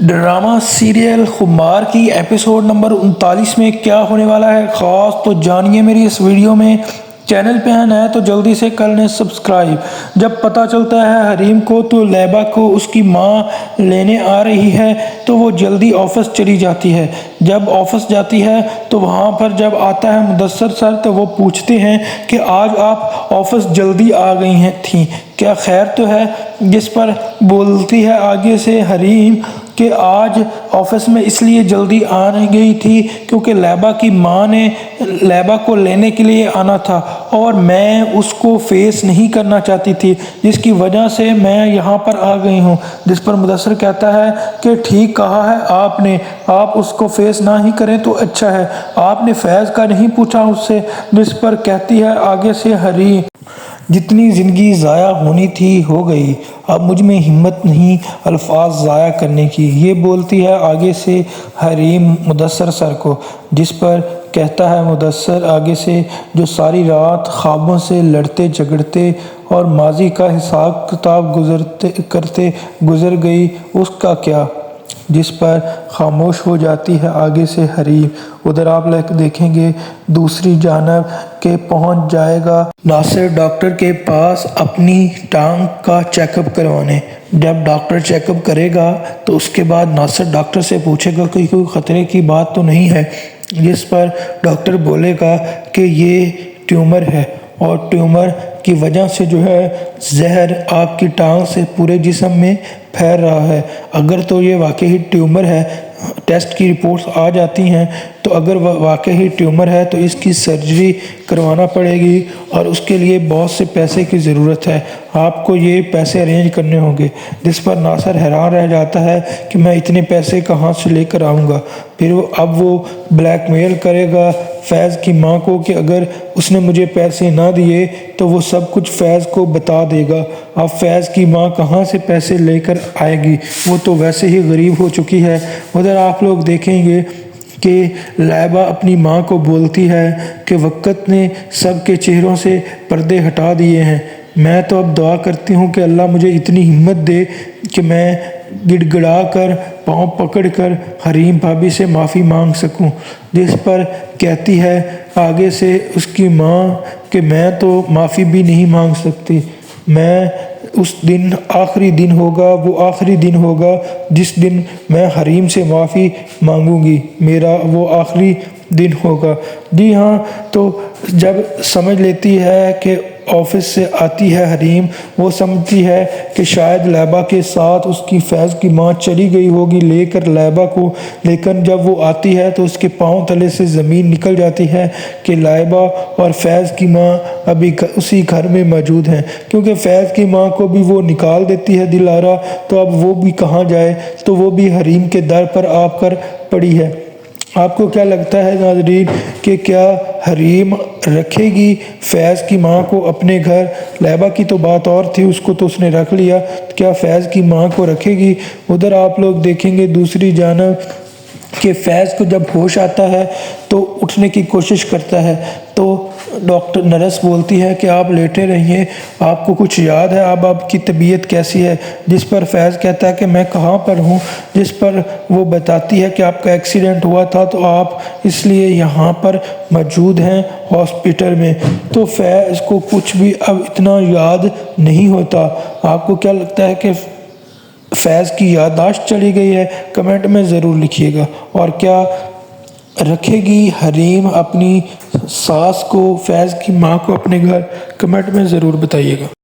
Drama serial خمار کی episode number 39 میں کیا ہونے والا ہے خاص تو جانیے میری اس ویڈیو میں۔ چینل پہ ہیں نئے تو جلدی سے کر لیں سبسکرائب۔ جب پتہ چلتا ہے حریم کو تو لیبا کو اس کی ماں لینے آ رہی ہے تو وہ جلدی آفس چلی جاتی ہے۔ جب آفس جاتی ہے تو وہاں پر جب آتا ہے مدثر سر تو وہ پوچھتے ہیں کہ آج آپ آفس جلدی آ گئی تھیں، کیا خیر تو ہے؟ جس پر بولتی ہے آگے سے حریم کہ آج آفس میں اس لیے جلدی آنے گئی تھی کیونکہ لیبا کی ماں نے لیبا کو لینے کے لیے آنا تھا اور میں اس کو فیس نہیں کرنا چاہتی تھی، جس کی وجہ سے میں یہاں پر آ گئی ہوں۔ جس پر مدثر کہتا ہے کہ ٹھیک کہا ہے آپ نے، آپ اس کو فیس نہ ہی کریں تو اچھا ہے، آپ نے فیض کا نہیں پوچھا اس سے۔ جس پر کہتی ہے آگے سے حریم جتنی زندگی ضائع ہونی تھی ہو گئی، اب مجھ میں ہمت نہیں الفاظ ضائع کرنے کی، یہ بولتی ہے آگے سے حریم مدثر سر کو۔ جس پر کہتا ہے مدثر آگے سے جو ساری رات خوابوں سے لڑتے جھگڑتے اور ماضی کا حساب کتاب کرتے گزر گئی اس کا کیا؟ جس پر خاموش ہو جاتی ہے آگے سے حریم۔ ادھر آپ دیکھیں گے دوسری جانب کہ پہنچ جائے گا ناصر ڈاکٹر کے پاس اپنی ٹانگ کا چیک اپ کروانے۔ جب ڈاکٹر چیک اپ کرے گا تو اس کے بعد ناصر ڈاکٹر سے پوچھے گا کہ کوئی خطرے کی بات تو نہیں ہے۔ جس پر ڈاکٹر بولے گا کہ یہ ٹیومر ہے اور ٹیومر کی وجہ سے جو ہے زہر آپ کی ٹانگ سے پورے جسم میں پھیل رہا ہے۔ اگر تو یہ واقعی ٹیومر ہے، ٹیسٹ کی رپورٹس آ جاتی ہیں تو اگر واقعی ٹیومر ہے تو اس کی سرجری کروانا پڑے گی اور اس کے لیے بہت سے پیسے کی ضرورت ہے، آپ کو یہ پیسے ارینج کرنے ہوں گے۔ جس پر ناصر حیران رہ جاتا ہے کہ میں اتنے پیسے کہاں سے لے کر آؤں گا؟ پھر اب وہ بلیک میل کرے گا فیض کی ماں کو کہ اگر اس نے مجھے پیسے نہ دیے تو وہ سب کچھ فیض کو بتا دے گا۔ اب فیض کی ماں کہاں سے پیسے لے کر آئے گی؟ وہ تو ویسے ہی غریب ہو چکی ہے۔ ادھر آپ لوگ دیکھیں گے کہ لیبا اپنی ماں کو بولتی ہے کہ وقت نے سب کے چہروں سے پردے ہٹا دیے ہیں، میں تو اب دعا کرتی ہوں کہ اللہ مجھے اتنی ہمت دے کہ میں گڑ گڑا کر پاؤں پکڑ کر حریم بھابھی سے معافی مانگ سکوں۔ جس پر کہتی ہے آگے سے اس کی ماں کہ میں تو معافی بھی نہیں مانگ سکتی، میں اس دن آخری دن ہوگا، وہ آخری دن ہوگا جس دن میں حریم سے معافی مانگوں گی، میرا وہ آخری دن ہوگا۔ جی ہاں، تو جب سمجھ لیتی ہے کہ آفس سے آتی ہے حریم، وہ سمجھتی ہے کہ شاید لیبا کے ساتھ اس کی فیض کی ماں چلی گئی ہوگی لے کر لیبا کو، لیکن جب وہ آتی ہے تو اس کے پاؤں تلے سے زمین نکل جاتی ہے کہ لیبا اور فیض کی ماں ابھی اسی گھر میں موجود ہیں، کیونکہ فیض کی ماں کو بھی وہ نکال دیتی ہے دلارا، تو اب وہ بھی کہاں جائے، تو وہ بھی حریم کے در پر آ کر پڑی ہے۔ آپ کو کیا لگتا ہے ناظرین کہ کیا حریم رکھے گی فیض کی ماں کو اپنے گھر؟ لیبا کی تو بات اور تھی، اس کو تو اس نے رکھ لیا، کیا فیض کی ماں کو رکھے گی؟ ادھر آپ لوگ دیکھیں گے دوسری جانب کہ فیض کو جب ہوش آتا ہے تو اٹھنے کی کوشش کرتا ہے تو ڈاکٹر نرس بولتی ہے کہ آپ لیٹے رہیے، آپ کو کچھ یاد ہے، اب آپ کی طبیعت کیسی ہے؟ جس پر فیض کہتا ہے کہ میں کہاں پر ہوں؟ جس پر وہ بتاتی ہے کہ آپ کا ایکسیڈنٹ ہوا تھا تو آپ اس لیے یہاں پر موجود ہیں ہاسپٹل میں۔ تو فیض کو کچھ بھی اب اتنا یاد نہیں ہوتا۔ آپ کو کیا لگتا ہے کہ فیض کی یادداشت چلی گئی ہے؟ کمنٹ میں ضرور لکھیے گا۔ اور کیا رکھے گی حریم اپنی ساس کو، فیض کی ماں کو اپنے گھر؟ کمنٹ میں ضرور بتائیے گا۔